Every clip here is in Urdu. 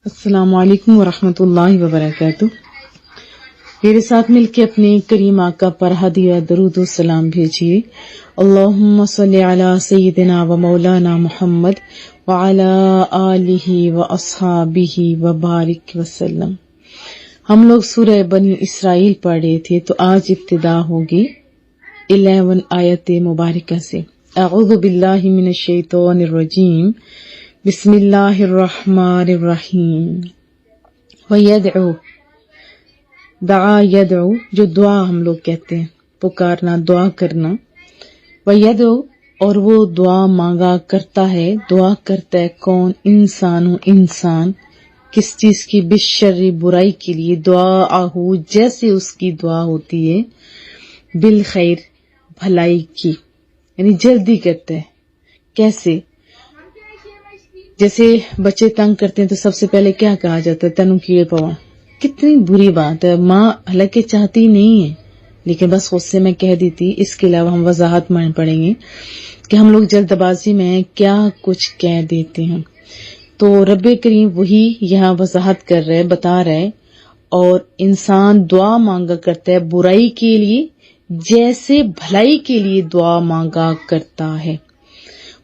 السلام علیکم ورحمۃ اللہ وبرکاتہ۔ میرے ساتھ مل کے اپنے کریم آقا پر ہدیہ درود و سلام بھیجیے۔ اللہم صلی علی سیدنا و مولانا محمد وعلی آلہ و اصحابہ وبارک وسلم۔ ہم لوگ سورہ بنی اسرائیل پڑھ رہے تھے، تو آج ابتدا ہوگی 11 آیت مبارکہ سے۔ اعوذ باللہ من الشیطان الرجیم، بسم اللہ الرحمن الرحیم۔ وَيَدْعُو، دعا یدعو، جو دعا ہم لوگ کہتے ہیں، پکارنا، دعا کرنا۔ وَيَدْعُو، اور وہ دعا مانگا کرتا ہے، دعا کرتا ہے کون؟ انسان کس چیز کی؟ بالشر، برائی کے لیے، دعاءہ، جیسے اس کی دعا ہوتی ہے، بالخیر، بھلائی کی، یعنی جلدی کرتا ہے۔ کیسے؟ جیسے بچے تنگ کرتے ہیں تو سب سے پہلے کیا کہا جاتا ہے؟ تنو کیڑے پوا۔ کتنی بری بات ہے، ماں حالانکہ چاہتی نہیں ہے لیکن بس غصے میں کہہ دیتی۔ اس کے علاوہ ہم وضاحت مان پڑیں گے کہ ہم لوگ جلد بازی میں کیا کچھ کہہ دیتے ہیں۔ تو رب کریم وہی یہاں وضاحت کر رہے، بتا رہے، اور انسان دعا مانگا کرتا ہے برائی کے لیے جیسے بھلائی کے لیے دعا مانگا کرتا ہے۔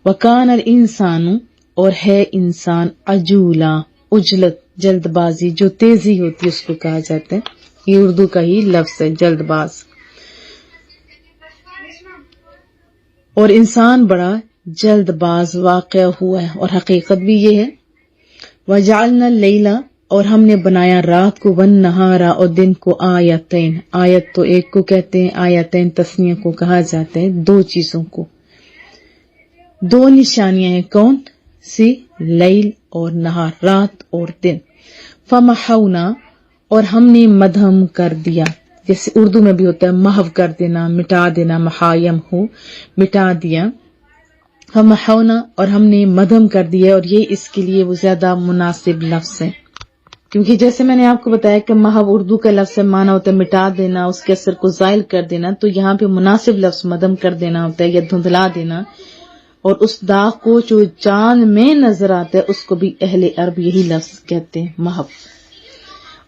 وَكَانَ الْإِنسَانُ، اور ہے انسان، عجولا، عجلت، جلد بازی، جو تیزی ہوتی ہے اس کو کہا جاتا ہے۔ یہ اردو کا ہی لفظ ہے، جلد باز۔ اور انسان بڑا جلد باز واقع ہوا ہے، اور حقیقت بھی یہ ہے۔ وَجَعَلْنَا اللَّيْلَ، اور ہم نے بنایا رات کو، وَالنَّهَارَ، اور دن کو، آیتین، آیت تو ایک کو کہتے ہیں، آیتین تثنیہ کو کہا جاتا ہے، دو چیزوں کو، دو نشانیاں ہیں۔ کون سی؟ لیل اور نہار، رات اور دن۔ فمحونا، اور ہم نے مدھم کر دیا، جیسے اردو میں بھی ہوتا ہے محو کر دینا، مٹا دینا، محایم ہو، مٹا دیا۔ فمحونا، اور ہم نے مدھم کر دیا، اور یہ اس کے لیے وہ زیادہ مناسب لفظ ہے، کیونکہ جیسے میں نے آپ کو بتایا کہ محو اردو کا لفظ معنی ہوتا ہے مٹا دینا، اس کے اثر کو زائل کر دینا، تو یہاں پہ مناسب لفظ مدھم کر دینا ہوتا ہے، یا دھندلا دینا۔ اور اس داغ کو جو چاند میں نظر آتا ہے اس کو بھی اہل عرب یہی لفظ کہتے ہیں، محو۔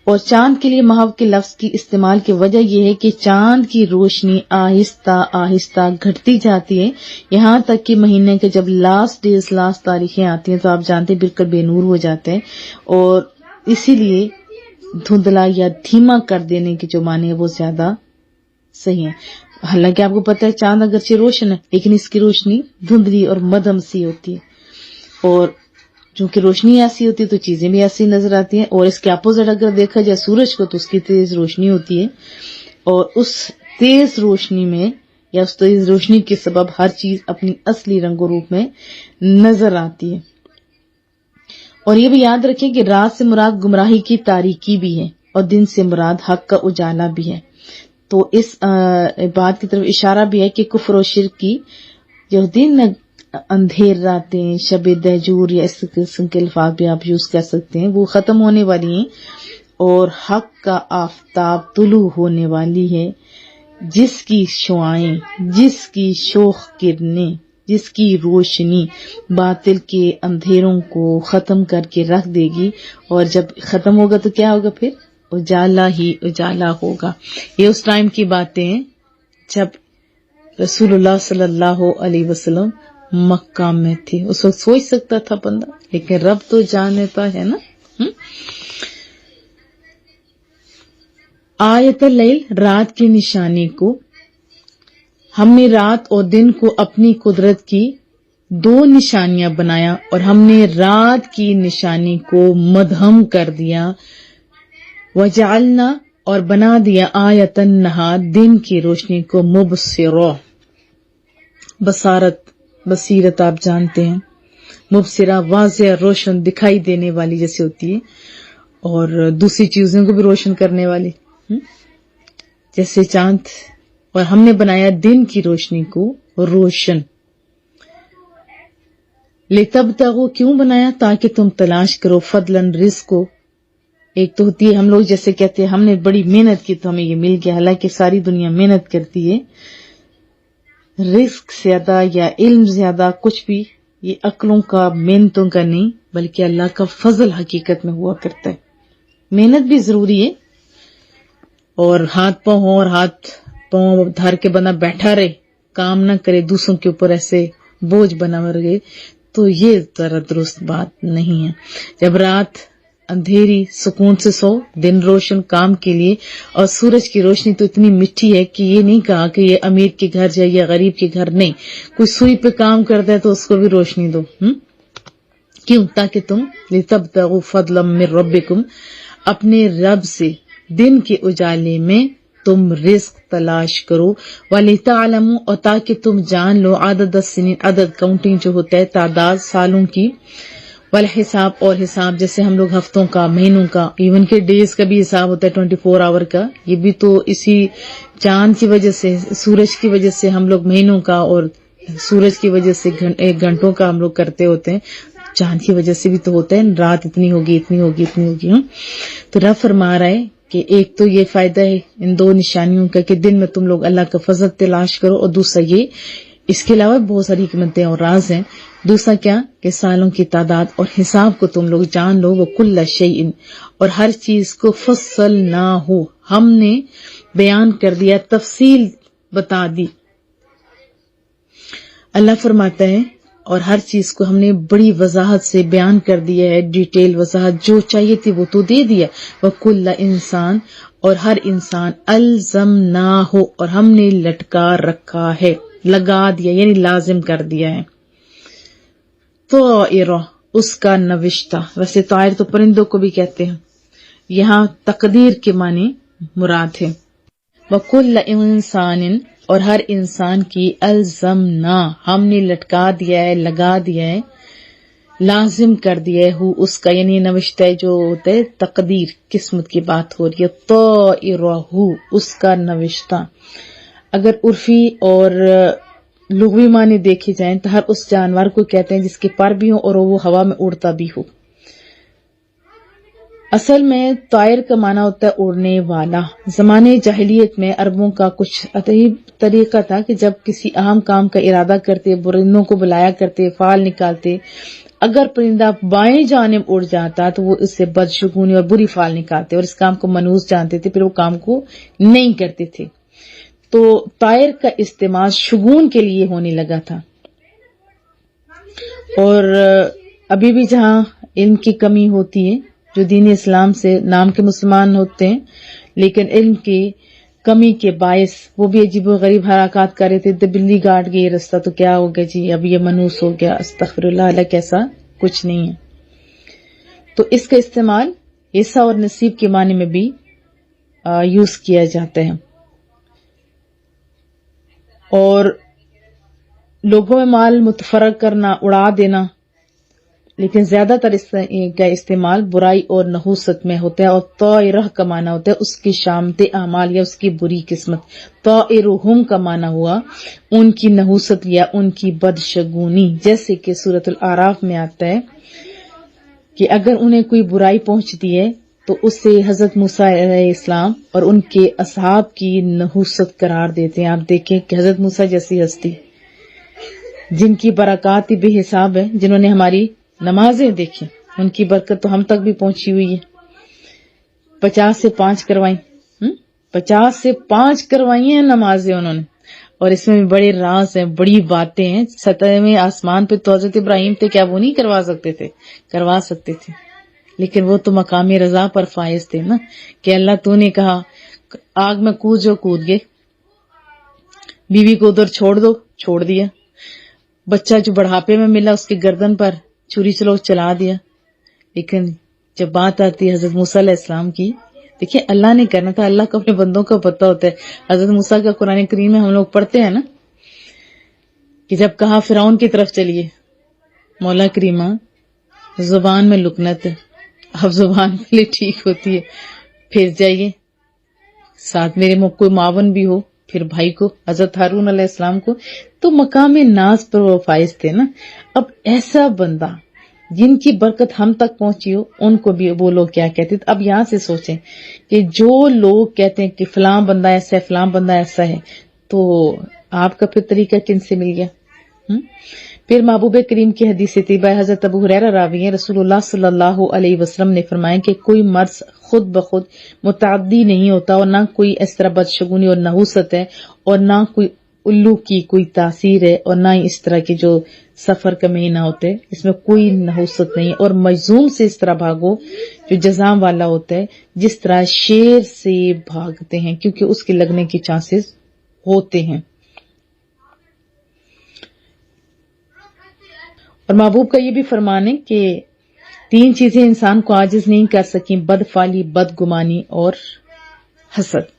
اور چاند کے لیے محو کے لفظ کی استعمال کی وجہ یہ ہے کہ چاند کی روشنی آہستہ آہستہ گھٹتی جاتی ہے، یہاں تک کہ مہینے کے جب لاسٹ ڈیز، لاسٹ تاریخیں آتی ہیں تو آپ جانتے ہیں بالکل بے نور ہو جاتے ہیں، اور اسی لیے دھندلا یا دھیما کر دینے کے جو معنی ہے وہ زیادہ صحیح ہے۔ حالانکہ آپ کو پتہ ہے چاند اگرچہ روشن ہے لیکن اس کی روشنی دھندلی اور مدھم سی ہوتی ہے، اور چونکہ روشنی ایسی ہوتی ہے تو چیزیں بھی ایسی نظر آتی ہیں، اور اس کے اپوزٹ اگر دیکھا جائے سورج کو تو اس کی تیز روشنی ہوتی ہے، اور اس تیز روشنی میں یا اس تیز روشنی کے سبب ہر چیز اپنی اصلی رنگ و روپ میں نظر آتی ہے۔ اور یہ بھی یاد رکھیں کہ رات سے مراد گمراہی کی تاریکی بھی ہے، اور دن سے مراد حق کا اجالا بھی ہے۔ تو اس بات کی طرف اشارہ بھی ہے کہ کفر و شرک کی جو دن اندھیر راتیں، شب دہجور، یا اس قسم کے الفاظ بھی آپ یوز کر سکتے ہیں، وہ ختم ہونے والی ہیں، اور حق کا آفتاب طلوع ہونے والی ہے، جس کی شعاعیں، جس کی شوخ کرنیں، جس کی روشنی باطل کے اندھیروں کو ختم کر کے رکھ دے گی، اور جب ختم ہوگا تو کیا ہوگا؟ پھر اجالا ہی اجالا ہوگا۔ یہ اس ٹائم کی باتیں ہیں جب رسول اللہ صلی اللہ علیہ وسلم مکہ میں تھے۔ اس وقت سوچ سکتا تھا بندہ، لیکن رب تو جانتا ہے نا۔ آیت اللیل، رات کی نشانی کو، ہم نے رات اور دن کو اپنی قدرت کی دو نشانیاں بنایا، اور ہم نے رات کی نشانی کو مدھم کر دیا۔ وجعلنا، اور بنا دیا، آیت النہار، دن کی روشنی کو، مبصرہ، بصارت، بصیرت آپ جانتے ہیں، مبصرہ، واضح، روشن، دکھائی دینے والی جیسے ہوتی ہے، اور دوسری چیزوں کو بھی روشن کرنے والی، جیسے چاند۔ اور ہم نے بنایا دن کی روشنی کو روشن۔ لِتَبْتَغُوا، کیوں بنایا؟ تاکہ تم تلاش کرو، فضلاً، رزق کو۔ ایک تو ہوتی ہے ہم لوگ جیسے کہتے ہیں ہم نے بڑی محنت کی تو ہمیں یہ مل گیا، حالانکہ ساری دنیا محنت کرتی ہے، رزق زیادہ یا علم زیادہ کچھ بھی یہ عقلوں کا محنتوں کا نہیں بلکہ اللہ کا فضل حقیقت میں ہوا کرتا ہے. محنت بھی ضروری ہے اور ہاتھ پاؤں ہو اور ہاتھ پاؤں دھر کے بنا بیٹھا رہے کام نہ کرے دوسروں کے اوپر ایسے بوجھ بنا رہے تو یہ ذرا درست بات نہیں ہے. جب رات اندھیری سکون سے سو دن روشن کام کے لیے اور سورج کی روشنی تو اتنی میٹھی ہے کہ یہ نہیں کہا کہ یہ امیر کے گھر جائے یا غریب کے گھر نہیں. کوئی سوئی پہ کام کرتا ہے تو اس کو بھی روشنی دو. کیوں؟ تاکہ تم لتبتغوا فضلا من ربکم اپنے رب سے دن کے اجالے میں تم رزق تلاش کرو وَلِتَعْلَمُوا اور تاکہ تم جان لو عدد السنین عدد کاؤنٹنگ جو ہوتا ہے تعداد سالوں کی والحساب اور حساب جیسے ہم لوگ ہفتوں کا مہینوں کا ایون کے ڈیز کا بھی حساب ہوتا ہے 24 آور کا. یہ بھی تو اسی چاند کی وجہ سے سورج کی وجہ سے ہم لوگ مہینوں کا اور سورج کی وجہ سے ایک گھنٹوں کا ہم لوگ کرتے ہوتے ہیں. چاند کی وجہ سے بھی تو ہوتا ہے رات اتنی ہوگی اتنی ہوگی اتنی ہوگی. تو رب فرما رہا ہے کہ ایک تو یہ فائدہ ہے ان دو نشانیوں کا کہ دن میں تم لوگ اللہ کا فضل تلاش کرو اور دوسرا یہ اس کے علاوہ بہت ساری حکمتیں اور راز ہیں. دوسرا کیا کہ سالوں کی تعداد اور حساب کو تم لوگ جان لو وَكُلَّ شَيْءٍ اور ہر چیز کو فصلناہ ہم نے بیان کر دیا تفصیل بتا دی. اللہ فرماتا ہے اور ہر چیز کو ہم نے بڑی وضاحت سے بیان کر دیا ہے ڈیٹیل وضاحت جو چاہیے تھی وہ تو دے دیا. وَكُلَّ انسان اور ہر انسان الزمناہ اور ہم نے لٹکا رکھا ہے لگا دیا یعنی لازم کر دیا ہے. طائرہ اس کا نوشتہ. ویسے طائر تو پرندوں کو بھی کہتے ہیں یہاں تقدیر کے معنی مراد ہے. وَكُلَّ انسان اور ہر انسان کی الزمنا ہم نے لٹکا دیا ہے لگا دیا ہے لازم کر دیا ہے اس کا یعنی نوشتہ ہے جو ہوتا ہے تقدیر قسمت کی بات ہو رہی ہے. طائرہ اس کا نوشتہ. اگر عرفی اور لغوی معنی دیکھے جائیں تو ہر اس جانور کو کہتے ہیں جس کے پر بھی ہوں اور وہ ہوا میں اڑتا بھی ہو. اصل میں طائر کا معنی ہوتا ہے اڑنے والا. زمانے جاہلیت میں عربوں کا کچھ عجیب طریقہ تھا کہ جب کسی اہم کام کا ارادہ کرتے پرندوں کو بلایا کرتے فال نکالتے. اگر پرندہ بائیں جانب اڑ جاتا تو وہ اس سے بدشگونی اور بری فال نکالتے اور اس کام کو منحوس جانتے تھے پھر وہ کام کو نہیں کرتے تھے. تو طائر کا استعمال شگون کے لیے ہونے لگا تھا. اور ابھی بھی جہاں علم کی کمی ہوتی ہے جو دین اسلام سے نام کے مسلمان ہوتے ہیں لیکن علم کی کمی کے باعث وہ بھی عجیب و غریب حرکات کر رہے تھے. بلی کاٹ گئی رستہ تو کیا ہو گیا جی اب یہ منحوس ہو گیا استغفر اللہ علیہ کیسا کچھ نہیں ہے. تو اس کا استعمال حصہ اور نصیب کے معنی میں بھی یوز کیا جاتا ہے. اور لوگوں میں مال متفرق کرنا اڑا دینا لیکن زیادہ تر اس کا استعمال برائی اور نحوست میں ہوتا ہے. اور طائرہ کا معنی ہوتا ہے اس کی شامت اعمال یا اس کی بری قسمت. طائرہم کا معنی ہوا ان کی نحوست یا ان کی بدشگونی. جیسے کہ سورۃ الاعراف میں آتا ہے کہ اگر انہیں کوئی برائی پہنچتی ہے تو اسے حضرت موسیٰ علیہ السلام اور ان کے اصحاب کی نحوست قرار دیتے ہیں. آپ دیکھیں کہ حضرت موسیٰ جیسی ہستی جن کی برکات بے حساب ہے جنہوں نے ہماری نمازیں دیکھی ان کی برکت تو ہم تک بھی پہنچی ہوئی ہے. 50 سے 5 کروائیں 50 سے 5 کروائی ہیں نمازیں انہوں نے. اور اس میں بھی بڑے راز ہیں بڑی باتیں ہیں. 7ویں آسمان پہ تو حضرت ابراہیم تھے کیا وہ نہیں کروا سکتے تھے؟ کروا سکتے تھے لیکن وہ تو مقام رضا پر فائز تھے نا کہ اللہ تو نے کہا آگ میں کود جو کود گئے. بیوی کو ادھر چھوڑ دو چھوڑ دیا. بچہ جو بڑھاپے میں ملا اس کی گردن پر چھری چلا دیا. لیکن جب بات آتی ہے حضرت موسیٰ علیہ السلام کی دیکھیں اللہ نے کرنا تھا. اللہ کو اپنے بندوں کا پتہ ہوتا ہے. حضرت موسیٰ کا قرآن کریم میں ہم لوگ پڑھتے ہیں نا کہ جب کہا فرعون کی طرف چلیے مولا کریمہ زبان میں لکنت ہے اب زبان پہلے ٹھیک ہوتی ہے پھر جائیے ساتھ میرے کوئی معاون بھی ہو پھر بھائی کو حضرت ہارون علیہ السلام کو تو مقام ناز پر وہ فائز تھے نا. اب ایسا بندہ جن کی برکت ہم تک پہنچی ہو ان کو بھی وہ لوگ کیا کہتے تھے. اب یہاں سے سوچیں کہ جو لوگ کہتے ہیں کہ فلاں بندہ ایسا ہے فلاں بندہ ایسا ہے تو آپ کا پھر طریقہ کن سے مل گیا؟ پھر محبوب کریم کی حدیث طیبہ حضرت ابو ہریرہ راوی ہیں، رسول اللہ صلی اللہ علیہ وسلم نے فرمایا کہ کوئی مرض خود بخود متعدی نہیں ہوتا، اور نہ کوئی اس طرح بدشگونی اور نحوست ہے، اور نہ کوئی الو کی کوئی تاثیر ہے، اور نہ ہی اس طرح کے جو سفر کا مہینہ ہوتے ہیں اس میں کوئی نحوست نہیں ہے۔ اور مجذوم سے اس طرح بھاگو جو جزام والا ہوتا ہے، جس طرح شیر سے بھاگتے ہیں، کیونکہ اس کے لگنے کے چانسز ہوتے ہیں۔ اور محبوب کا یہ بھی فرمان ہے کہ 3 چیزیں انسان کو عاجز نہیں کر سکیں، بدفعلی، بدگمانی اور حسد۔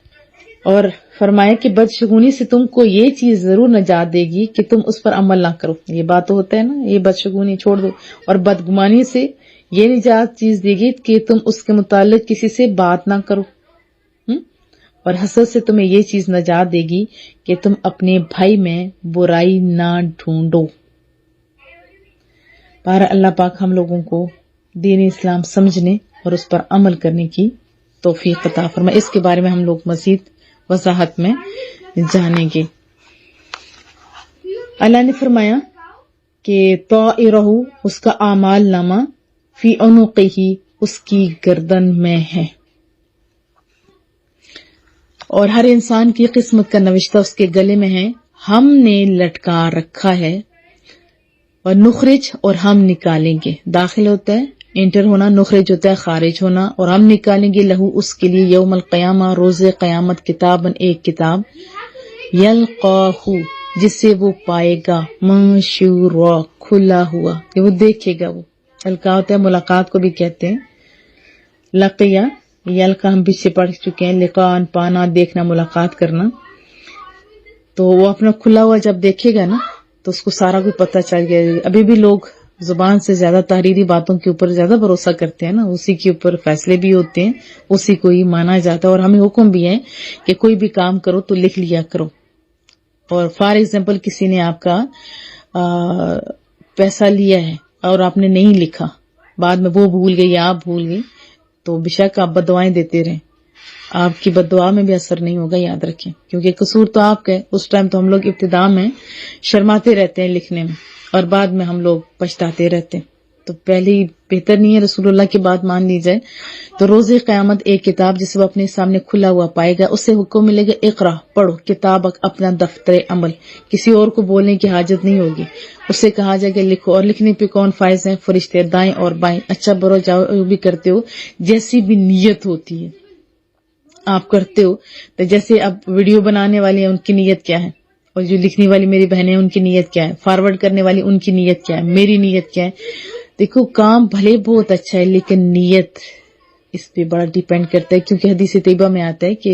اور فرمایا کہ بدشگونی سے تم کو یہ چیز ضرور نجات دے گی کہ تم اس پر عمل نہ کرو، یہ بات تو ہوتا ہے نا، یہ بدشگونی چھوڑ دو۔ اور بدگمانی سے یہ نجات چیز دے گی کہ تم اس کے متعلق کسی سے بات نہ کرو۔ اور حسد سے تمہیں یہ چیز نجات دے گی کہ تم اپنے بھائی میں برائی نہ ڈھونڈو۔ بہر اللہ پاک ہم لوگوں کو دین اسلام سمجھنے اور اس پر عمل کرنے کی توفیق عطا فرمائے۔ اس کے بارے میں ہم لوگ مزید وضاحت میں جانیں گے۔ اللہ نے فرمایا کہ طائرہ، اس کا اعمال نامہ، فی عنقہ، اس کی گردن میں ہے، اور ہر انسان کی قسمت کا نوشتہ اس کے گلے میں ہے، ہم نے لٹکا رکھا ہے، اور نخرج، اور ہم نکالیں گے، داخل ہوتا ہے انٹر ہونا، نخرج ہوتا ہے خارج ہونا، اور ہم نکالیں گے لہو، اس کے لیے، یوم القیامہ، روز قیامت، کتاباً، ایک کتاب، یلقاہ، جس سے وہ پائے گا، منشورا، کھلا ہوا، کہ وہ دیکھے گا۔ وہ القاء ہوتا ہے ملاقات کو بھی کہتے ہیں، لقیہ، یلقا ہم پیچھے پڑھ چکے ہیں، لقاء پانا، دیکھنا، ملاقات کرنا۔ تو وہ اپنا کھلا ہوا جب دیکھے گا نا تو اس کو سارا کچھ پتہ چل گیا۔ ابھی بھی لوگ زبان سے زیادہ تحریری باتوں کے اوپر زیادہ بھروسہ کرتے ہیں نا، اسی کے اوپر فیصلے بھی ہوتے ہیں، اسی کو ہی مانا جاتا ہے، اور ہمیں حکم بھی ہے کہ کوئی بھی کام کرو تو لکھ لیا کرو۔ اور فار ایگزامپل کسی نے آپ کا پیسہ لیا ہے اور آپ نے نہیں لکھا، بعد میں وہ بھول گئی یا آپ بھول گئی، تو بے شک آپ بددعائیں دیتے رہیں، آپ کی بددعا میں بھی اثر نہیں ہوگا، یاد رکھیں، کیونکہ قصور تو آپ کا ہے۔ اس ٹائم تو ہم لوگ ابتدا میں شرماتے رہتے ہیں لکھنے میں، اور بعد میں ہم لوگ پچھتاتے رہتے ہیں، تو پہلے ہی بہتر نہیں ہے رسول اللہ کی بات مان لی جائے۔ تو روز قیامت ایک کتاب جسے وہ اپنے سامنے کھلا ہوا پائے گا، اس سے حکم ملے گا، اقرا، پڑھو کتابک، اپنا دفتر عمل، کسی اور کو بولنے کی حاجت نہیں ہوگی، اس سے کہا جائے گا لکھو۔ اور لکھنے پہ کون فائز ہیں؟ فرشتے، دائیں اور بائیں، اچھا برو جو بھی کرتے ہو، جیسی بھی نیت ہوتی ہے آپ کرتے ہو، تو جیسے اب ویڈیو بنانے والے ہیں ان کی نیت کیا ہے، اور جو لکھنے والی میری بہنیں ان کی نیت کیا ہے، فارورڈ کرنے والی ان کی نیت کیا ہے، میری نیت کیا ہے۔ دیکھو کام بھلے بہت اچھا ہے، لیکن نیت اس پہ بڑا ڈیپینڈ کرتا ہے، کیونکہ حدیث طیبہ میں آتا ہے کہ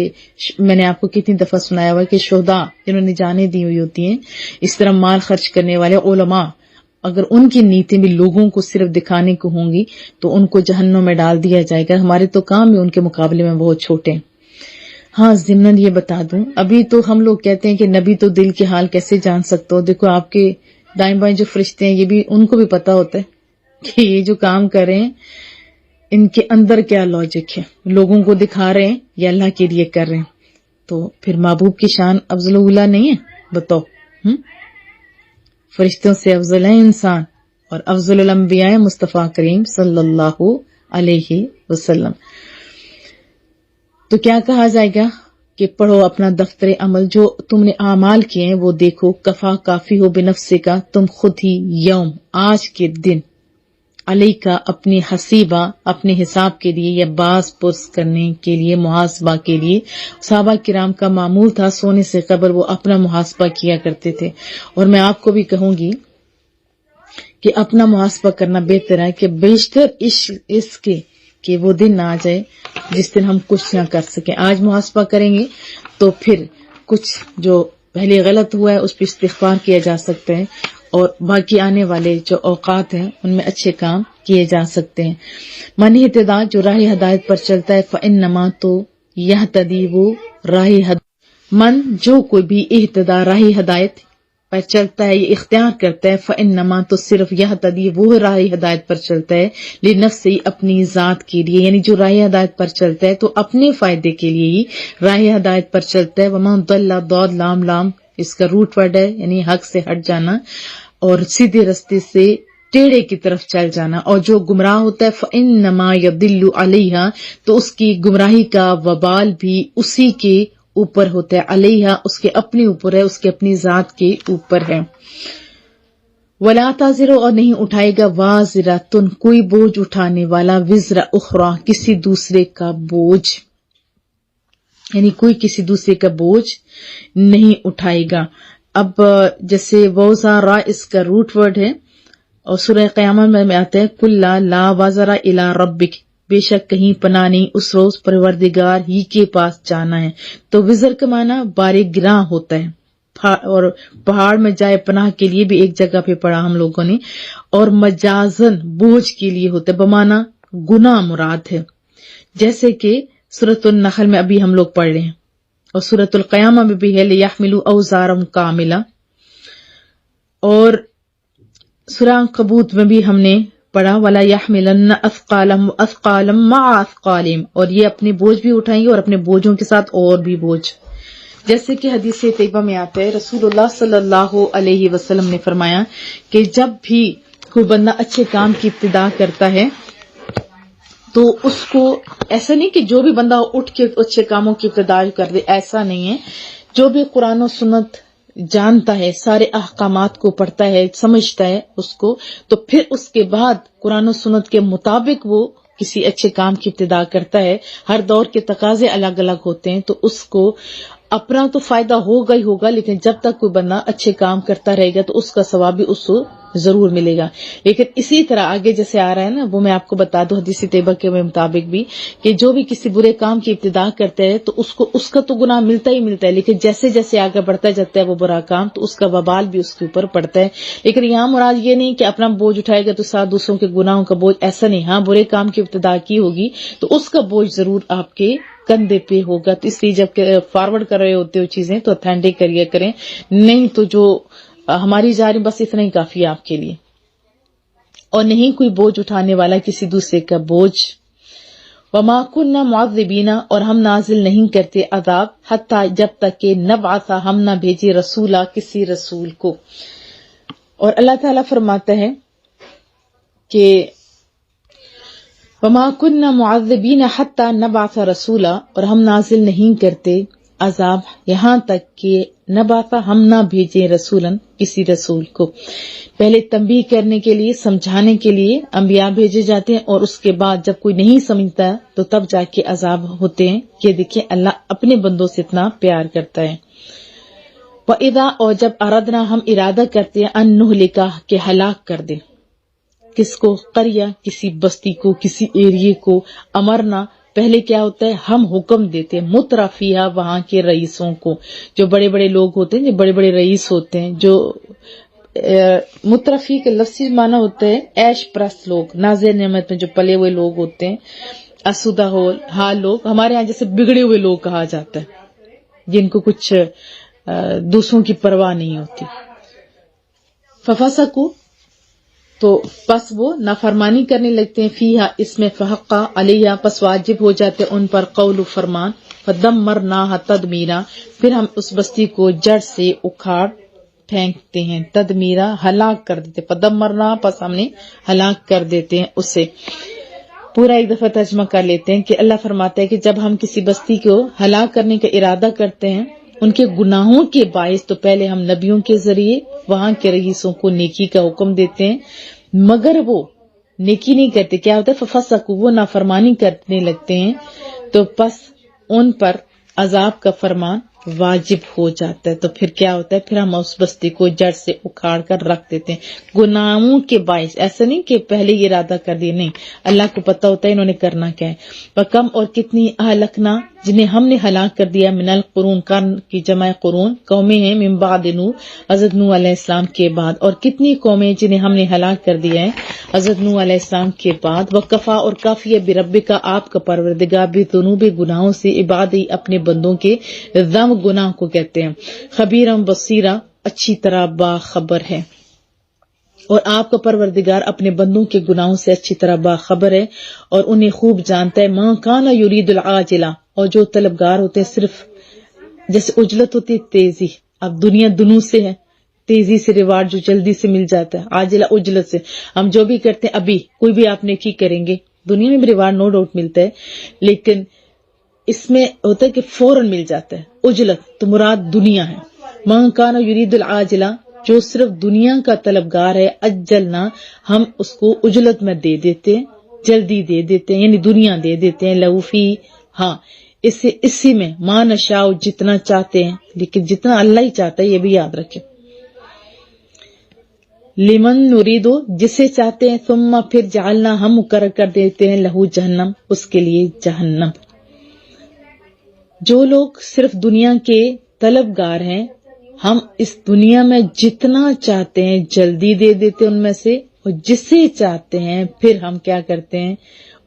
میں نے آپ کو کتنی دفعہ سنایا ہوا کہ شہداء جنہوں نے جانیں دی ہوئی ہوتی ہیں، اس طرح مال خرچ کرنے والے علماء، اگر ان کی نیتیں بھی لوگوں کو صرف دکھانے کو ہوں گی تو ان کو جہنم میں ڈال دیا جائے گا۔ ہمارے تو کام بھی ان کے مقابلے میں بہت چھوٹے ہیں۔ ہاں ضمن یہ بتا دوں، ابھی تو ہم لوگ کہتے ہیں کہ نبی تو دل کے حال کیسے جان سکتے ہو، دیکھو آپ کے دائیں بائیں جو فرشتے ہیں یہ بھی، ان کو بھی پتا ہوتا ہے کہ یہ جو کام کر رہے ہیں ان کے اندر کیا لاجک ہے، لوگوں کو دکھا رہے ہیں یا اللہ کے لیے کر رہے ہیں۔ تو پھر محبوب کی شان افضل اولا نہیں ہے؟ بتاؤ، فرشتوں سے افضل ہے انسان، اور افضل الانبیاء مصطفیٰ کریم صلی اللہ علیہ وسلم۔ تو کیا کہا جائے گا کہ پڑھو اپنا دفتر عمل، جو تم نے اعمال کیے ہیں وہ دیکھو، کفا، کافی ہو، بنفسے کا، تم خود ہی، یوم، آج کے دن، علی کا، اپنی حسیبہ، اپنے حساب کے لیے یا باز پرس کرنے کے لیے، محاسبہ کے لیے۔ صحابہ کرام کا معمول تھا سونے سے قبل وہ اپنا محاسبہ کیا کرتے تھے، اور میں آپ کو بھی کہوں گی کہ اپنا محاسبہ کرنا بہتر ہے، کہ بیشتر اس کے کہ وہ دن نہ آ جائے جس دن ہم کچھ نہ کر سکیں۔ آج محاسبہ کریں گے تو پھر کچھ جو پہلے غلط ہوا ہے اس پہ استغفار کیا جا سکتا ہے، اور باقی آنے والے جو اوقات ہیں ان میں اچھے کام کیے جا سکتے ہیں۔ من اہتداء، جو راہ ہدایت پر چلتا ہے، فإنما، تو یہتدی، وہ راہ ہدایت، من، جو کوئی بھی اہتداء، راہ ہدایت پر چلتا ہے، یہ اختیار کرتا ہے، فإنما، تو صرف یہتدی، وہ راہ ہدایت پر چلتا ہے، لنفسہ، اپنی ذات کے لیے، یعنی جو راہ ہدایت پر چلتا ہے تو اپنے فائدے کے لیے ہی راہ ہدایت پر چلتا ہے۔ ومن ضل، ضاد، لام، اس کا روٹ ورڈ ہے، یعنی حق سے ہٹ جانا، اور سیدھے رستے سے ٹیڑھے کی طرف چل جانا. اور جو گمراہ ہوتا ہے فإنما يضل علیہا، تو اس کی گمراہی کا وبال بھی اسی کے اوپر ہوتا ہے. علیہا اس کے اپنے اوپر ہے، اس کے اپنی ذات کے اوپر ہے. ولا تازر، اور نہیں اٹھائے گا وازرۃ کوئی بوجھ اٹھانے والا وزر اخرى کسی دوسرے کا بوجھ، یعنی کوئی کسی دوسرے کا بوجھ نہیں اٹھائے گا. اب جیسے وزارا اس کا روٹ ورڈ ہے اور سورہ قیامت میں آتا ہے کلا لا وزر الی ربک، بے شک کہیں پناہ نہیں اس روز پروردگار ہی کے پاس جانا ہے. تو وزر کا معنی بار گراں ہوتا ہے، اور پہاڑ میں جائے پناہ کے لیے بھی ایک جگہ پہ پڑھا ہم لوگوں نے. اور مجازن بوجھ کے لیے ہوتا ہے، بمانا گناہ مراد ہے، جیسے کہ سورۃ النحل میں ابھی ہم لوگ پڑھ رہے ہیں، اور سورۃ القیامہ میں بھی ہے لیحملوا اوزارهم کاملہ. اور سورہ عنکبوت میں بھی ہم نے پڑھا ولا یحملن اثقالا مع اثقالہم، اور یہ اپنے بوجھ بھی اٹھائیں گے اور اپنے بوجھوں کے ساتھ اور بھی بوجھ. جیسے کہ حدیث طیبہ میں آتا ہے رسول اللہ صلی اللہ علیہ وسلم نے فرمایا کہ جب بھی کوئی بندہ اچھے کام کی ابتدا کرتا ہے تو اس کو ایسا نہیں کہ جو بھی بندہ اٹھ کے اچھے کاموں کی ابتدا کر دے، ایسا نہیں ہے. جو بھی قرآن و سنت جانتا ہے، سارے احکامات کو پڑھتا ہے، سمجھتا ہے اس کو، تو پھر اس کے بعد قرآن و سنت کے مطابق وہ کسی اچھے کام کی ابتدا کرتا ہے. ہر دور کے تقاضے الگ الگ ہوتے ہیں، تو اس کو اپنا تو فائدہ ہوگا ہی ہوگا، لیکن جب تک کوئی بندہ اچھے کام کرتا رہے گا تو اس کا ثواب بھی اس کو ضرور ملے گا. لیکن اسی طرح آگے جیسے آ رہا ہے نا، وہ میں آپ کو بتا دوں حدیث طیبہ کے مطابق بھی، کہ جو بھی کسی برے کام کی ابتدا کرتا ہے تو اس کا تو گناہ ملتا ہی ملتا ہے، لیکن جیسے جیسے آگے بڑھتا جاتا ہے وہ برا کام، تو اس کا وبال بھی اس کے اوپر پڑتا ہے. لیکن یہاں مراد یہ نہیں کہ اپنا بوجھ اٹھائے گا تو ساتھ دوسروں کے گناہوں کا بوجھ، ایسا نہیں. ہاں برے کام کی ابتدا کی ہوگی تو اس کا بوجھ ضرور آپ کے کندھے پہ ہوگا. تو اس لیے جب فارورڈ کر رہے ہوتے ہو چیزیں تو اتھینٹک کریے کریں، نہیں تو جو ہماری جا رہی بس اتنا ہی کافی ہے آپ کے لیے. اور نہیں کوئی بوجھ اٹھانے والا کسی دوسرے کا بوجھ. وما كنا معذبین، اور ہم نازل نہیں کرتے عذاب حتی جب تک کہ نبعث ہم نہ بھیجے رسولا کسی رسول کو. اور اللہ تعالیٰ فرماتا ہے کہ وما كنا معذبین حتی نبعث رسولا، اور ہم نازل نہیں کرتے عذاب یہاں تک کہ نبعث ہم نہ بھیجے رسولن کسی رسول کو. پہلے تنبیہ کرنے کے لیے، سمجھانے کے لیے انبیاء بھیجے جاتے ہیں، اور اس کے بعد جب کوئی نہیں سمجھتا تو تب جا کے عذاب ہوتے ہیں. یہ دیکھیں اللہ اپنے بندوں سے اتنا پیار کرتا ہے. وَإِذَا، اور جب اردنا ہم ارادہ کرتے ہیں ان نہلکا کہ ہلاک کر دیں، کس کو؟ قریہ کسی بستی کو، کسی ایریے کو. امرنا پہلے کیا ہوتا ہے؟ ہم حکم دیتے ہیں مترفیہ وہاں کے رئیسوں کو، جو بڑے بڑے لوگ ہوتے ہیں، جو بڑے بڑے رئیس ہوتے ہیں، جو مترفی کے لفظی معنی ہوتا ہے عیش پرست لوگ، نازِ نعمت میں جو پلے ہوئے لوگ ہوتے ہیں. اسودہ حال لوگ، ہمارے ہاں جیسے بگڑے ہوئے لوگ کہا جاتا ہے، جن کو کچھ دوسروں کی پرواہ نہیں ہوتی. ففسقوا، تو پس وہ نافرمانی کرنے لگتے ہیں، فیہا اس میں، فحقا علیہا پس واجب ہو جاتے ان پر قول و فرمان. فدمرناہا تدمیرا، پھر ہم اس بستی کو جڑ سے اکھاڑ پھینکتے ہیں. تدمیرا ہلاک کر دیتے، فدمرنا پس ہم نے ہلاک کر دیتے ہیں اسے. پورا ایک دفعہ ترجمہ کر لیتے ہیں کہ اللہ فرماتا ہے کہ جب ہم کسی بستی کو ہلاک کرنے کا ارادہ کرتے ہیں ان کے گناہوں کے باعث، تو پہلے ہم نبیوں کے ذریعے وہاں کے رئیسوں کو نیکی کا حکم دیتے ہیں، مگر وہ نیکی نہیں کرتے. کیا ہوتا ہے؟ ففسقوا، وہ نافرمانی کرنے لگتے ہیں، تو پس ان پر عذاب کا فرمان واجب ہو جاتا ہے. تو پھر کیا ہوتا ہے؟ پھر ہم اس بستی کو جڑ سے اکھاڑ کر رکھ دیتے ہیں گناہوں کے باعث. ایسا نہیں کہ پہلے یہ ارادہ کر دیا، نہیں، اللہ کو پتہ ہوتا ہے انہوں نے کرنا کیا ہے. وَكَمْ، اور کتنی اہلکنا جنہیں ہم نے ہلاک کر دیا، من القرون، قرن کی جمع قرون، قومیں ہیں، من بعد نوح، حضرت نوح علیہ السلام کے بعد. اور کتنی قومیں جنہیں ہم نے ہلاک کر دیا ہے حضرت نوح علیہ السلام کے بعد. وَكَفَى، اور کافی ہے، بِرَبِّكَ، آپ کا پروردگار، بِذُنُوبِ، گناہوں سے، عبادی، اپنے بندوں کے، ذم گناہ کو کہتے ہیں، خبیرم بصیرہ، اچھی طرح باخبر ہے. اور آپ کا پروردگار اپنے بندوں کے گناہوں سے اچھی طرح باخبر ہے اور انہیں خوب جانتا ہے. مَا كَانَ يُرِيدُ الْعَاجِلَةَ، اور جو طلبگار ہوتے ہیں صرف جیسے عجلت ہوتی ہے تیزی، اب دنیا دنو سے ہے، تیزی سے ریوارڈ جو جلدی سے مل جاتا ہے، عاجلہ اجلت سے. ہم جو بھی کرتے ہیں ابھی کوئی بھی آپ نیکی کریں گے، دنیا میں بھی ریوارڈ نو ڈاؤٹ ملتا ہے، لیکن اس میں ہوتا ہے کہ فوراً مل جاتا ہے. اجلت تو مراد دنیا ہے. من کان یرید العاجلہ، جو صرف دنیا کا طلبگار ہے، اجلنا، ہم اس کو اجلت میں دے دیتے ہیں، جلدی دے دیتے ہیں، یعنی دنیا دے دیتے ہیں. لہو فی، ہاں اسی میں ما نشاء، جتنا چاہتے ہیں، لیکن جتنا اللہ ہی چاہتا ہے یہ بھی یاد رکھیں. لمن نریدو، جسے چاہتے ہیں، ثم پھر جعلنا، ہم مقرر کر دیتے ہیں، لہو جہنم، اس کے لیے جہنم. جو لوگ صرف دنیا کے طلبگار ہیں، ہم اس دنیا میں جتنا چاہتے ہیں جلدی دے دیتے ان میں سے، اور جسے چاہتے ہیں پھر ہم کیا کرتے ہیں،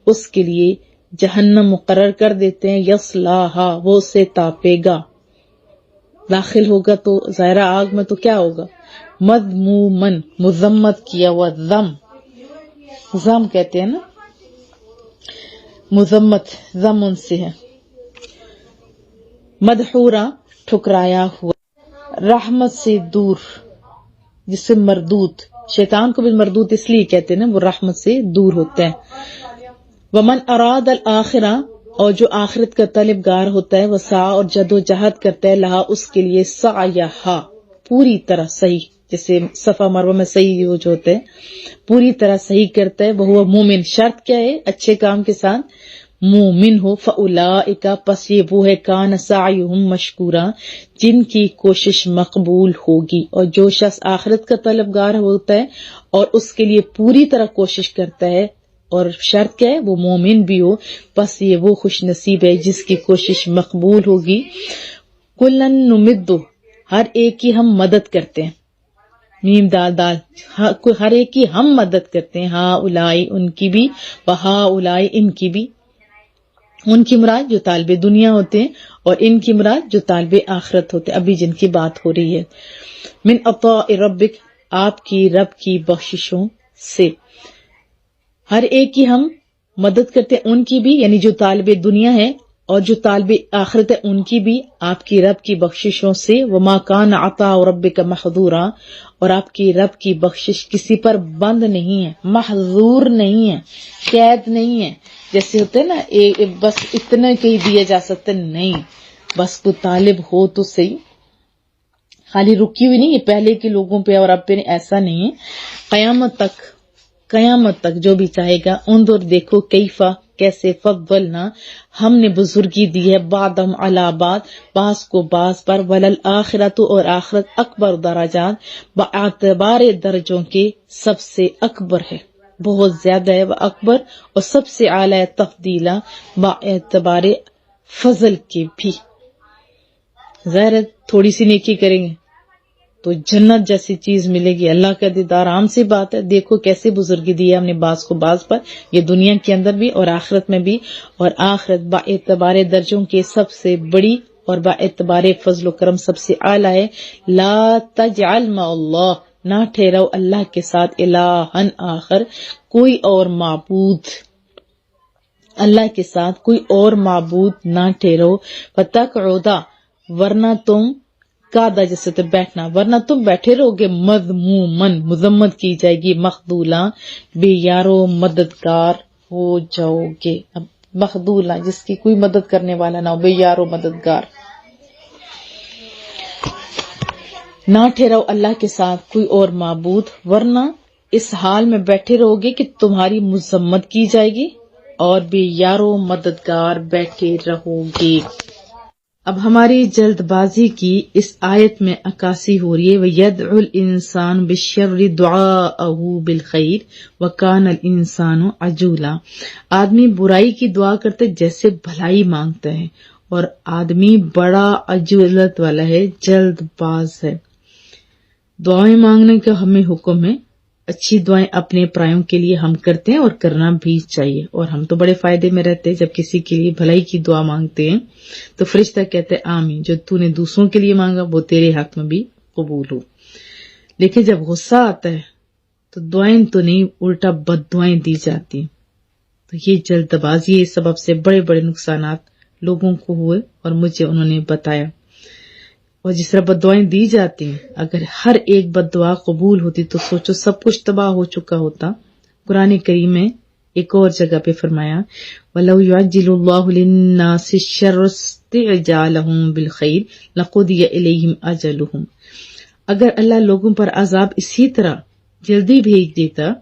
اس کے لیے جہنم مقرر کر دیتے ہیں. یصلاھا، وہ اسے تاپے گا، داخل ہوگا. تو ظاہرہ آگ میں تو کیا ہوگا، مذمومن، مذمت کیا ہوا، ذم کہتے ہیں نا، مذمت ذم ان سے ہے. مدحورا، ٹھکرایا ہوا، رحمت سے دور، جس سے مردود، شیطان کو بھی مردود اس لیے کہتے ہیں نا، وہ رحمت سے دور ہوتے ہیں. ومن اراد الآخرہ، اور جو آخرت کا طلبگار ہوتا ہے، وہ سعی اور جد و جہد کرتا ہے، لہا، اس کے لیے، سعیہا، پوری طرح صحیح، جیسے صفا مروہ میں صحیح جو ہوتے ہیں، پوری طرح صحیح کرتا ہے. وہ مومن، شرط کیا ہے، اچھے کام کے ساتھ مومن ہو. فاولئک، پس یہ وہ ہے، کان سعیہم مشکورا، جن کی کوشش مقبول ہوگی. اور جو شخص آخرت کا طلبگار ہوتا ہے اور اس کے لیے پوری طرح کوشش کرتا ہے، اور شرط کیا ہے، وہ مومن بھی ہو، بس یہ وہ خوش نصیب ہے جس کی کوشش مقبول ہوگی. کلن نمد، ہر ایک کی ہم مدد کرتے ہیں، میم دال دال، ہر ایک کی ہم مدد کرتے ہیں. ہاں اولائی، ان کی بھی، وہاں اولائی، ان کی بھی. ان کی مراد جو طالب دنیا ہوتے ہیں، اور ان کی مراد جو طالب آخرت ہوتے ہیں، ابھی جن کی بات ہو رہی ہے. من عطاء ربک، آپ کی رب کی بخششوں سے. ہر ایک کی ہم مدد کرتے ہیں، ان کی بھی، یعنی جو طالب دنیا ہے اور جو طالب آخرت ہے ان کی بھی، آپ کی رب کی بخششوں سے. وما کان عطاء ربک محظورا، اور آپ کی رب کی بخشش کسی پر بند نہیں ہے، محظور نہیں ہے، قید نہیں ہے. جیسے ہوتے ہیں نا بس اتنا کہیں دیا جا سکتا، نہیں، بس کوئی طالب ہو تو صحیح، خالی رکی ہوئی نہیں ہے پہلے کے لوگوں پہ اور اب پہ، ایسا نہیں ہے. قیامت تک جو بھی چاہے گا. انظر، دیکھو، کیفا، کیسے، فضلنا، ہم نے بزرگی دی ہے، بعدم علی بعد، بعض کو بعض پر. وللآخرۃ، اور آخرت، اکبر درجات، باعتبار درجوں کے سب سے اکبر ہے، بہت زیادہ ہے، وہ اکبر، اور سب سے اعلیٰ تفضیلا، باعتبار فضل کے بھی. ظاہر ہے تھوڑی سی نیکی کریں گے تو جنت جیسی چیز ملے گی، اللہ کا دیدار، عام سی بات ہے. دیکھو کیسے بزرگی دی ہے ہم نے بعض کو بعض پر، یہ دنیا کے اندر بھی اور آخرت میں بھی. اور آخرت با اعتبار درجوں کے سب سے بڑی اور با اعتبار فضل و کرم سب سے اعلیٰ ہے. لا تجعل مع اللہ، نہ ٹھہراؤ اللہ کے ساتھ، الہن آخر، کوئی اور معبود، اللہ کے ساتھ کوئی اور معبود نہ ٹھہراؤ. فتقعدا، ورنہ تم، قاعدہ جیسے تو بیٹھنا، ورنہ تم بیٹھے رہو گے، مذمومن، مذمت کی جائے گی، مخذولا، بے یارو مددگار ہو جاؤ گے. اب مخذولا، جس کی کوئی مدد کرنے والا نہ ہو، بے یارو مددگار. نہ ٹھہراؤ اللہ کے ساتھ کوئی اور معبود، ورنہ اس حال میں بیٹھے رہو گے کہ تمہاری مذمت کی جائے گی اور بے یارو مددگار بیٹھے رہو گے. اب ہماری جلد بازی کی اس آیت میں عکاسی ہو رہی ہے. وَيَدْعُ الْإِنسَانُ بِالشَّرِّ دُعَاءَهُ بِالْخَيْرِ وَكَانَ الْإِنسَانُ عَجُولًا. آدمی برائی کی دعا کرتے جیسے بھلائی مانگتا ہے، اور آدمی بڑا عجولت والا ہے، جلد باز ہے. دعائیں مانگنے کا ہمیں حکم ہے. اچھی دعائیں اپنے پرایوں کے لیے ہم کرتے ہیں اور کرنا بھی چاہیے، اور ہم تو بڑے فائدے میں رہتے ہیں. جب کسی کے لیے بھلائی کی دعا مانگتے ہیں تو فرشتہ کہتے ہیں آمین، جو تو نے دوسروں کے لیے مانگا وہ تیرے حق میں بھی قبول ہو. لیکن جب غصہ آتا ہے تو دعائیں تو نہیں، الٹا بد دعائیں دی جاتی ہیں. تو یہ جلد بازی اس سبب سے بڑے بڑے نقصانات لوگوں کو ہوئے، اور مجھے انہوں نے بتایا. اور جس طرح بد دعائیں دی جاتی ہیں، اگر ہر ایک بد دعا قبول ہوتی تو سوچو سب کچھ تباہ ہو چکا ہوتا۔ قرآن کریم میں ایک اور جگہ پہ فرمایا وَلَوْ يُعَجِّلُ اللَّهُ لِلنَّاسِ الشَّرَّ اسْتِعْجَالَهُم بِالْخَيْرِ لَقُضِيَ إِلَيْهِمْ أَجَلُهُم، اگر اللہ لوگوں پر عذاب اسی طرح جلدی بھیج دیتا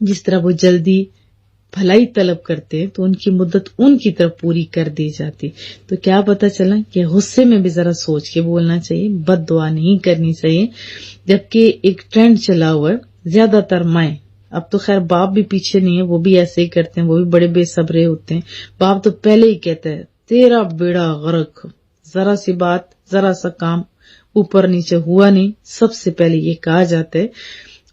جس طرح وہ جلدی بھلائی طلب کرتے ہیں تو ان کی مدت ان کی طرف پوری کر دی جاتی۔ تو کیا پتہ چلا کہ غصے میں بھی ذرا سوچ کے بولنا چاہیے، بد دعا نہیں کرنی چاہیے۔ جبکہ ایک ٹرینڈ چلا ہوا ہے، زیادہ تر مائیں، اب تو خیر باپ بھی پیچھے نہیں ہے، وہ بھی ایسے ہی کرتے ہیں، وہ بھی بڑے بے صبرے ہوتے ہیں۔ باپ تو پہلے ہی کہتا ہے تیرا بیڑا غرق، ذرا سی بات، ذرا سا کام اوپر نیچے ہوا نہیں، سب سے پہلے یہ کہا جاتا ہے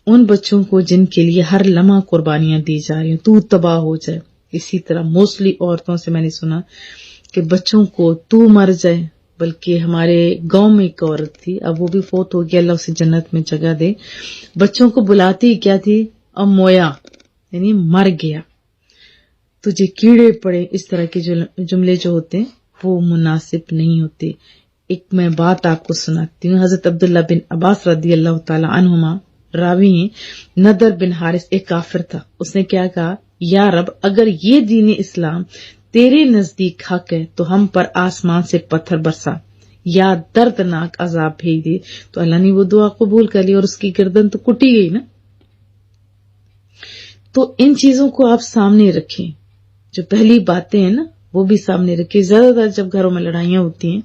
ان بچوں کو جن کے لیے ہر لمحہ قربانیاں دی جا رہی ہیں، تو تباہ ہو جائے۔ اسی طرح موسٹلی عورتوں سے میں نے سنا کہ بچوں کو تو مر جائے، بلکہ ہمارے گاؤں میں ایک عورت تھی، اب وہ بھی فوت ہو گیا، اللہ اسے جنت میں جگہ دے، بچوں کو بلاتی کیا تھی، امویا، یعنی مر گیا، تجھے کیڑے پڑے، اس طرح کے جملے جو ہوتے ہیں وہ مناسب نہیں ہوتے۔ ایک میں بات آپ کو سناتی ہوں، حضرت عبداللہ بن عباس رضی اللہ تعالی عنہما راوی ہیں، نضر بن حارث ایک کافر تھا، اس نے کیا کہا، یا رب اگر یہ دین اسلام تیرے نزدیک حق ہے تو ہم پر آسمان سے پتھر برسا یا دردناک عذاب بھیج دے۔ تو اللہ نے وہ دعا قبول کر لی اور اس کی گردن تو کٹی گئی نا۔ تو ان چیزوں کو آپ سامنے رکھیں، جو پہلی باتیں ہیں نا وہ بھی سامنے رکھیں۔ زیادہ تر جب گھروں میں لڑائیاں ہوتی ہیں،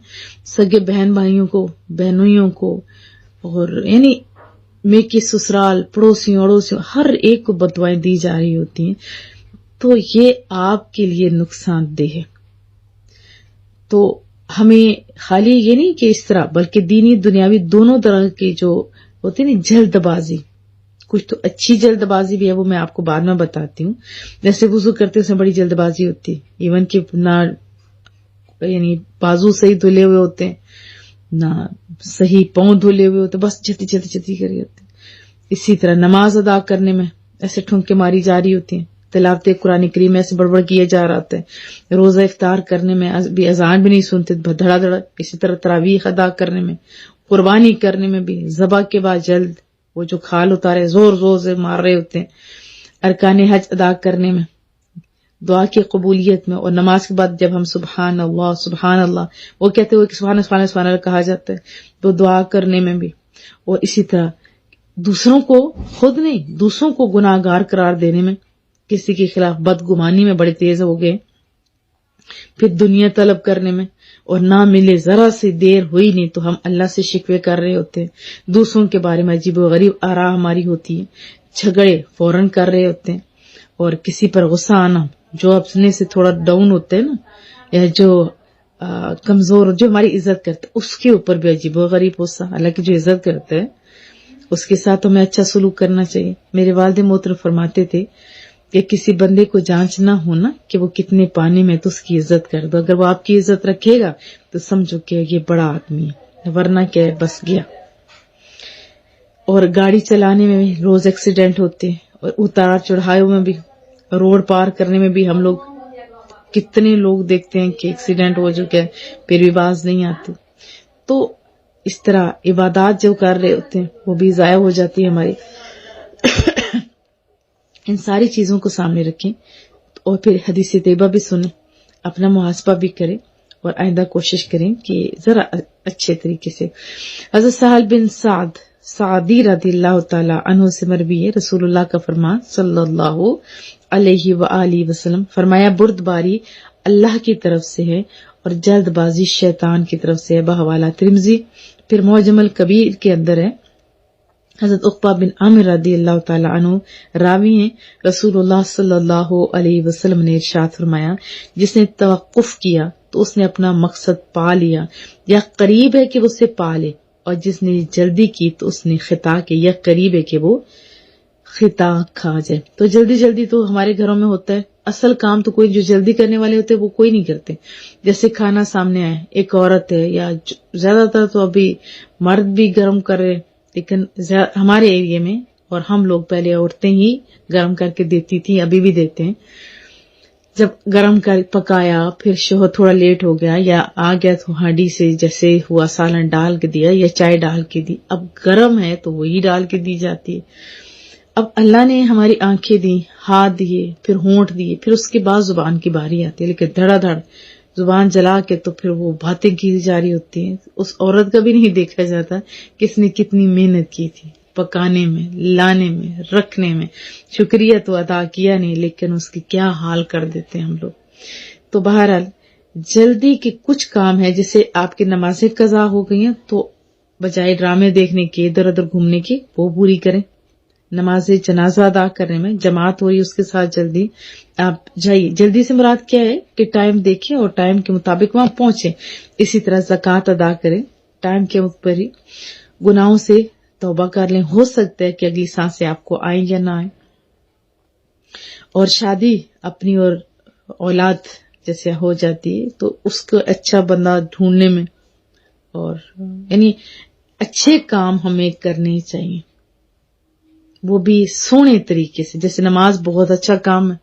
سگے بہن بھائیوں کو، بہنوئیوں کو، اور یعنی میکے سسرال، پڑوسیوں اڑوسیوں، ہر ایک کو بددعائیں دی جا رہی ہوتی ہیں، تو یہ آپ کے لیے نقصان دہ ہے۔ تو ہمیں خالی یہ نہیں کہ اس طرح، بلکہ دینی دنیاوی دونوں طرح کی جو ہوتی ہے نا جلد بازی، کچھ تو اچھی جلد بازی بھی ہے، وہ میں آپ کو بعد میں بتاتی ہوں۔ جیسے وضو کرتے اس میں بڑی جلد بازی ہوتی ہے، ایون کہ نہ یعنی بازو صحیح دھلے ہوئے ہوتے ہیں، نہ صحیح پاؤں دھلے ہوئے ہوتے، بس جلدی جلدی جلدی کری ہوتی۔ اسی طرح نماز ادا کرنے میں ایسے ٹھنکے ماری جا رہی ہوتی ہیں، تلاوت قرآن کریم ایسے بڑبڑ کیے جا رہا ہوتا ہے، روزہ افطار کرنے میں بھی اذان بھی نہیں سنتے، دھڑا دھڑا۔ اسی طرح تراویح ادا کرنے میں، قربانی کرنے میں بھی ذبح کے بعد جلد وہ جو کھال اتارے زور زور سے مار رہے ہوتے ہیں، ارکان حج ادا کرنے میں، دعا کی قبولیت میں، اور نماز کے بعد جب ہم سبحان اللہ وہ کہتے ہوئے کہ سبحان اللہ سبحان اللہ کہا جاتا ہے، تو دعا کرنے میں بھی، اور اسی طرح دوسروں کو، خود نہیں دوسروں کو گناہ گار قرار دینے میں، کسی کے خلاف بدگمانی میں بڑے تیز ہو گئے، پھر دنیا طلب کرنے میں، اور نہ ملے ذرا سی دیر ہوئی نہیں تو ہم اللہ سے شکوے کر رہے ہوتے ہیں، دوسروں کے بارے میں عجیب و غریب آراء ہماری ہوتی ہے، جھگڑے فوراً کر رہے ہوتے ہیں، اور کسی پر غصہ آنا، جو اپنے سے تھوڑا ڈاؤن ہوتے ہیں نا، یا جو کمزور، جو ہماری عزت کرتے اس کے اوپر بھی عجیب و غریب غصہ، حالانکہ جو عزت کرتے ہیں اس کے ساتھ ہمیں اچھا سلوک کرنا چاہیے۔ میرے والد محترم فرماتے تھے کہ کسی بندے کو جانچ نہ ہونا کہ وہ کتنے پانی میں تو اس کی عزت کر دو، اگر وہ آپ کی عزت رکھے گا تو سمجھو کہ یہ بڑا آدمی ہے، ورنہ کیا ہے بس گیا۔ اور گاڑی چلانے میں بھی روز ایکسیڈنٹ ہوتے ہیں، اور اتار چڑھائیوں میں بھی، روڈ پار کرنے میں بھی ہم لوگ کتنے لوگ دیکھتے ہیں کہ ایکسیڈنٹ ہو چکے ہیں پھر بھی باز نہیں آتے۔ تو اس طرح عبادات جو کر رہے ہوتے ہیں وہ بھی ضائع ہو جاتی ہے ہماری۔ ان ساری چیزوں کو سامنے رکھیں، اور پھر حدیث طیبہ بھی سنیں، اپنا محاسبہ بھی کریں، اور آئندہ کوشش کریں کہ ذرا اچھے طریقے سے۔ حضرت سہل بن سعدی رضی اللہ تعالی عنہ سے مروی ہے، رسول اللہ کا فرمان صلی اللہ علیہ وآلہ وسلم فرمایا، بردباری اللہ کی طرف سے ہے اور جلد بازی شیطان کی طرف سے ہے، بحوالہ ترمذی۔ پھر معجم الکبیر کے اندر ہے، حضرت عقبہ بن عامر رضی اللہ تعالی عنہ راوی ہیں، رسول اللہ صلی اللہ علیہ وسلم نے ارشاد فرمایا، جس نے توقف کیا تو اس نے اپنا مقصد پا لیا یا قریب ہے کہ وہ اسے پا لے، اور جس نے جلدی کی تو اس نے خطا کی یا قریب ہے کہ وہ خطا کھا جائے۔ تو جلدی جلدی تو ہمارے گھروں میں ہوتا ہے، اصل کام تو کوئی جو جلدی کرنے والے ہوتے ہیں وہ کوئی نہیں کرتے۔ جیسے کھانا سامنے آئے، ایک عورت ہے یا زیادہ تر تو ابھی مرد بھی گرم کر رہے، لیکن ہمارے ایریے میں، اور ہم لوگ پہلے عورتیں ہی گرم کر کے دیتی تھیں، ابھی بھی دیتے ہیں، جب گرم کر پکایا، پھر شوہر تھوڑا لیٹ ہو گیا یا آ گیا تو ہانڈی سے جیسے ہوا سالن ڈال کے دیا یا چائے ڈال کے دی، اب گرم ہے تو وہی ڈال کے دی جاتی ہے۔ اب اللہ نے ہماری آنکھیں دی، ہاتھ دیے، پھر ہونٹ دیے، پھر اس کے بعد زبان کی باری آتی ہے، لیکن دھڑا دھڑ زبان جلا کے تو پھر وہ باتیں کی جا رہی ہوتی ہیں۔ اس عورت کا بھی نہیں دیکھا جاتا کہ اس نے کتنی محنت کی تھی پکانے میں، لانے میں، رکھنے میں، شکریہ تو ادا کیا نہیں، لیکن اس کی کیا حال کر دیتے ہیں ہم لوگ۔ تو بہرحال جلدی کے کچھ کام ہے، جیسے آپ کی نمازیں قضا ہو گئی ہیں تو بجائے ڈرامے دیکھنے کے، ادھر ادھر گھومنے کی، وہ پوری کریں۔ نماز جنازہ ادا کرنے میں جماعت ہو رہی ہے، اس کے ساتھ جلدی آپ جائیے۔ جلدی سے مراد کیا ہے کہ ٹائم دیکھیں اور ٹائم کے مطابق وہاں پہنچیں۔ اسی طرح زکوٰۃ ادا کریں ٹائم کے اوپر ہی۔ گناہوں سے توبہ کر لیں، ہو سکتا ہے کہ اگلی سانسیں آپ کو آئیں یا نہ آئیں۔ اور شادی اپنی اور اولاد جیسے ہو جاتی ہے تو اس کو اچھا بندہ ڈھونڈنے میں، اور یعنی اچھے کام ہمیں کرنے چاہیے، وہ بھی سونے طریقے سے۔ جیسے نماز بہت اچھا کام ہے،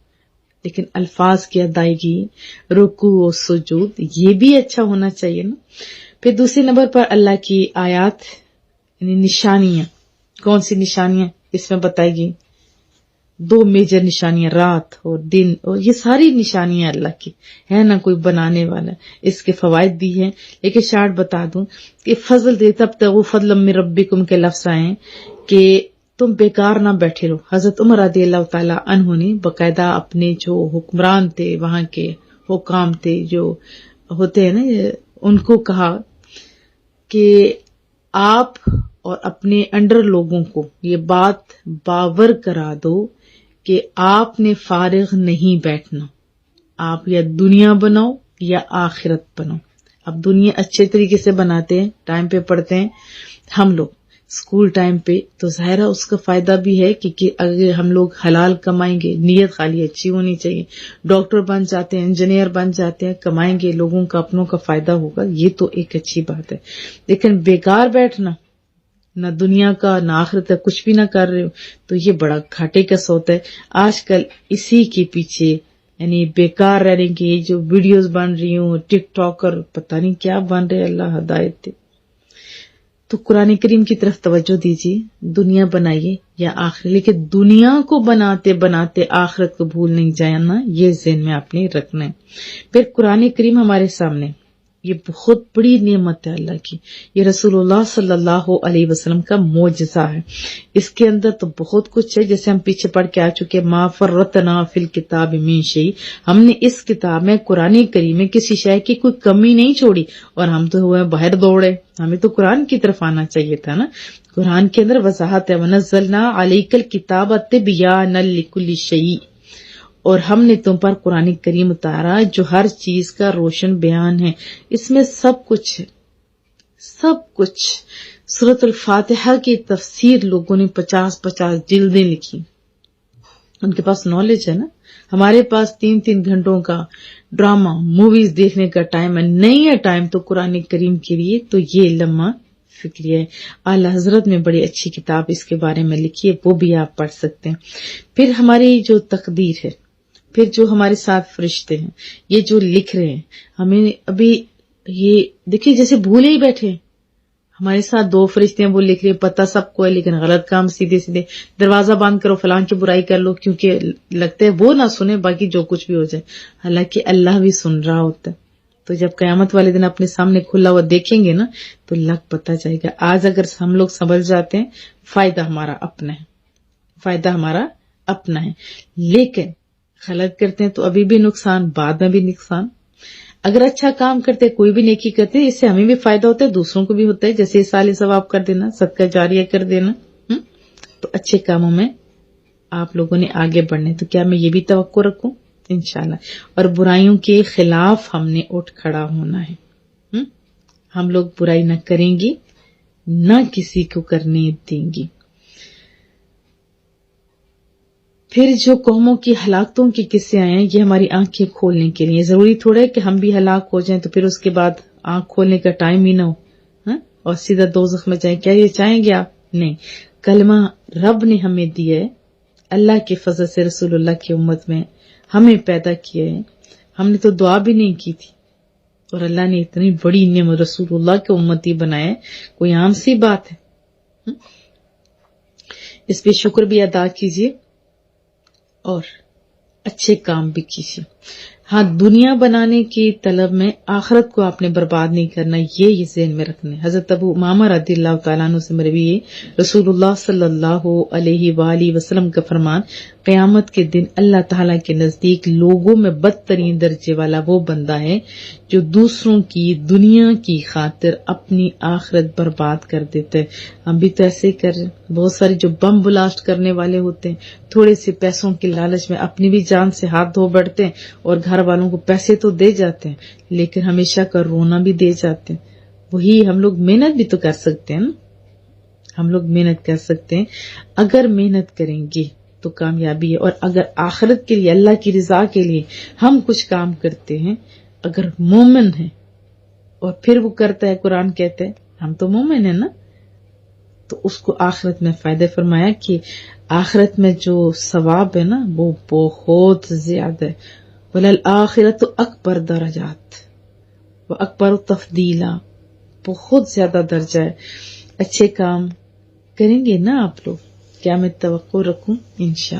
لیکن الفاظ کی ادائیگی، رکوع و سجود، یہ بھی اچھا ہونا چاہیے نا۔ پھر دوسرے نمبر پر اللہ کی آیات یعنی نشانیاں۔ کون سی نشانیاں اس میں بتائی گئی؟ 2 میجر نشانیاں، رات اور دن، اور یہ ساری نشانیاں اللہ کی ہے نا، کوئی بنانے والا۔ اس کے فوائد بھی ہیں، لیکن شارٹ بتا دوں کہ فضل دے تب تک وہ فضل من ربکم کے لفظ آئے کہ تم بیکار نہ بیٹھے رہو۔ حضرت عمر رضی اللہ تعالی عنہ نے باقاعدہ اپنے جو حکمران تھے، وہاں کے حکام تھے جو ہوتے ہیں نا، ان کو کہا کہ آپ اور اپنے انڈر لوگوں کو یہ بات باور کرا دو کہ آپ نے فارغ نہیں بیٹھنا، آپ یا دنیا بناؤ یا آخرت بناؤ۔ اب دنیا اچھے طریقے سے بناتے ہیں، ٹائم پہ پڑھتے ہیں ہم لوگ، اسکول ٹائم پہ، تو ظاہرہ اس کا فائدہ بھی ہے کہ اگر ہم لوگ حلال کمائیں گے، نیت خالی اچھی ہونی چاہیے۔ ڈاکٹر بن جاتے ہیں، انجینئر بن جاتے ہیں، کمائیں گے، لوگوں کا اپنوں کا فائدہ ہوگا، یہ تو ایک اچھی بات ہے۔ لیکن بیکار بیٹھنا، نہ دنیا کا نہ آخرت کا کچھ بھی نہ کر رہے ہو، تو یہ بڑا گھاٹے کا سودا ہے۔ آج کل اسی کے پیچھے یعنی بیکار رہنے کی یہ جو ویڈیوز بن رہی ہوں، ٹک ٹاکر پتہ نہیں کیا بن رہے، اللہ ہدایت دے۔ تو قرآن کریم کی طرف توجہ دیجیے، دنیا بنائیے یا آخرت، لیکن دنیا کو بناتے بناتے آخرت کو بھول نہیں جانا، یہ ذہن میں آپ نے رکھنا ہے۔ پھر قرآن کریم ہمارے سامنے یہ بہت بڑی نعمت ہے اللہ کی، یہ رسول اللہ صلی اللہ علیہ وسلم کا معجزہ ہے۔ اس کے اندر تو بہت کچھ ہے، جیسے ہم پیچھے پڑھ کے آ چکے، ما فرطنا فی الکتاب من شیء، ہم نے اس کتاب میں قرآن کریم میں کسی شے کی کوئی کمی نہیں چھوڑی، اور ہم تو ہوئے باہر دوڑے، ہمیں تو قرآن کی طرف آنا چاہیے تھا نا۔ قرآن کے اندر وضاحت ہے، وَنَزَّلْنَا عَلَيْكَ الْكِتَابَ تِبْيَانًا لِكُلِّ شَيْءٍ، اور ہم نے تم پر قرآن کریم اتارا جو ہر چیز کا روشن بیان ہے، اس میں سب کچھ ہے، سب کچھ۔ سورۃ الفاتحہ کی تفسیر لوگوں نے 50 جلدیں لکھی، ان کے پاس نالج ہے نا۔ ہمارے پاس 3 گھنٹوں کا ڈرامہ موویز دیکھنے کا ٹائم ہے، نہیں ہے ٹائم تو قرآن کریم کے لیے، تو یہ لمحہ فکریہ ہے۔ اعلی حضرت نے بڑی اچھی کتاب اس کے بارے میں لکھی ہے، وہ بھی آپ پڑھ سکتے ہیں۔ پھر ہماری جو تقدیر ہے، پھر جو ہمارے ساتھ فرشتے ہیں، یہ جو لکھ رہے ہیں، ہمیں ابھی یہ دیکھیے جیسے بھولے ہی بیٹھے، ہمارے ساتھ 2 فرشتے ہیں، وہ لکھ رہے ہیں، پتہ سب کو ہے، لیکن غلط کام سیدھے دروازہ بند کرو، فلاں کی برائی کر لو، کیونکہ لگتا ہے وہ نہ سنے، باقی جو کچھ بھی ہو جائے، حالانکہ اللہ بھی سن رہا ہوتا ہے۔ تو جب قیامت والے دن اپنے سامنے کھلا ہوا دیکھیں گے نا، تو لگ پتہ جائے گا۔ آج اگر ہم لوگ سمجھ جاتے ہیں، فائدہ ہمارا اپنا ہے، فائدہ ہمارا اپنا ہے، لیکن غلط کرتے ہیں تو ابھی بھی نقصان، بعد میں بھی نقصان۔ اگر اچھا کام کرتے، کوئی بھی نیکی کرتے، اس سے ہمیں بھی فائدہ ہوتا ہے، دوسروں کو بھی ہوتا ہے، جیسے سال ثواب کر دینا، صدقہ جاریہ کر دینا۔ تو اچھے کاموں میں آپ لوگوں نے آگے بڑھنے، تو کیا میں یہ بھی توقع رکھوں؟ انشاءاللہ۔ اور برائیوں کے خلاف ہم نے اٹھ کھڑا ہونا ہے، ہم لوگ برائی نہ کریں گے، نہ کسی کو کرنے دیں گے۔ پھر جو قوموں کی ہلاکتوں کے قصے آئے ہیں، یہ ہماری آنکھیں کھولنے کے لیے، ضروری تھوڑا ہے کہ ہم بھی ہلاک ہو جائیں تو پھر اس کے بعد آنکھ کھولنے کا ٹائم ہی نہ ہو اور سیدھا دوزخ میں جائیں۔ کیا یہ چاہیں گے آپ؟ نہیں، کلمہ رب نے ہمیں دیا ہے، اللہ کے فضل سے رسول اللہ کی امت میں ہمیں پیدا کیا ہے، ہم نے تو دعا بھی نہیں کی تھی اور اللہ نے اتنی بڑی نعمت رسول اللہ کے امتی بنائے، کوئی عام سی بات ہے؟ اس پہ شکر بھی ادا کیجیے اور اچھے کام بھی کیجیے۔ ہاں، دنیا بنانے کی طلب میں آخرت کو آپ نے برباد نہیں کرنا، یہ ذہن میں رکھنا ہے۔ حضرت ابو امامہ رضی اللہ تعالیٰ عنہ سے مروی ہے، رسول اللہ صلی اللہ علیہ وآلہ وسلم کا فرمان، قیامت کے دن اللہ تعالیٰ کے نزدیک لوگوں میں بدترین درجے والا وہ بندہ ہے جو دوسروں کی دنیا کی خاطر اپنی آخرت برباد کر دیتا ہے۔ ہم بھی تو ایسے ہی کر رہے ہیں۔ بہت سارے جو بم بلاسٹ کرنے والے ہوتے ہیں، تھوڑے سے پیسوں کے لالچ میں اپنی بھی جان سے ہاتھ دھو بیٹھتے ہیں اور گھر والوں کو پیسے تو دے جاتے ہیں لیکن ہمیشہ کا رونا بھی دے جاتے ہیں۔ وہی ہم لوگ محنت بھی تو کر سکتے ہیں نا، ہم لوگ محنت کر سکتے ہیں۔ اگر محنت کریں گے تو کامیابی ہے، اور اگر آخرت کے لیے، اللہ کی رضا کے لیے ہم کچھ کام کرتے ہیں، اگر مومن ہے اور پھر وہ کرتا ہے، قرآن کہتا ہے ہم تو مومن ہیں نا، تو اس کو آخرت میں فائدہ فرمایا کہ آخرت میں جو ثواب ہے نا وہ بہت زیادہ ہے۔ وَلَلْآخِرَةُ أَكْبَرُ دَرَجَاتٍ وَأَكْبَرُ تَفْضِيلًا، بہت زیادہ درجہ ہے۔ اچھے کام کریں گے نا آپ لوگ، کیا میں توقع رکھوں؟ انشاءاللہ۔